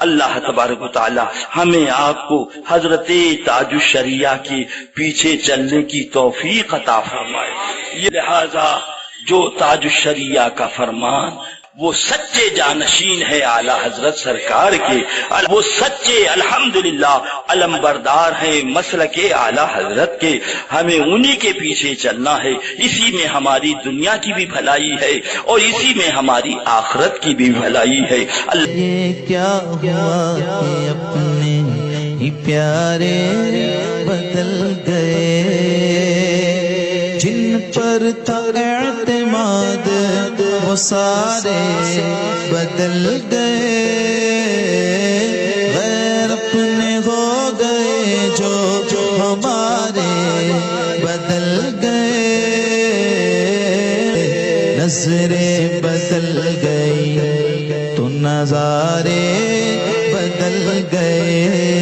اللہ تبارک و تعالی ہمیں آپ کو حضرت تاج الشریعہ کے پیچھے چلنے کی توفیق عطا فرمائے۔ یہ لہذا جو تاج الشریعہ کا فرمان وہ سچے جانشین ہے اعلیٰ حضرت سرکار کے، وہ سچے الحمدللہ علمبردار ہیں مسلک اعلیٰ حضرت کے، ہمیں انہی کے پیچھے چلنا ہے۔ اسی میں ہماری دنیا کی بھی بھلائی ہے اور اسی میں ہماری آخرت کی بھی بھلائی ہے۔ یہ کیا ہوا کہ اپنے ہی پیارے بدل گئے، جن پر تھا اعتماد وہ سارے بدل گئے، غیر اپنے ہو گئے جو ہمارے بدل گئے، نظریں بدل گئی تو نظارے بدل گئے،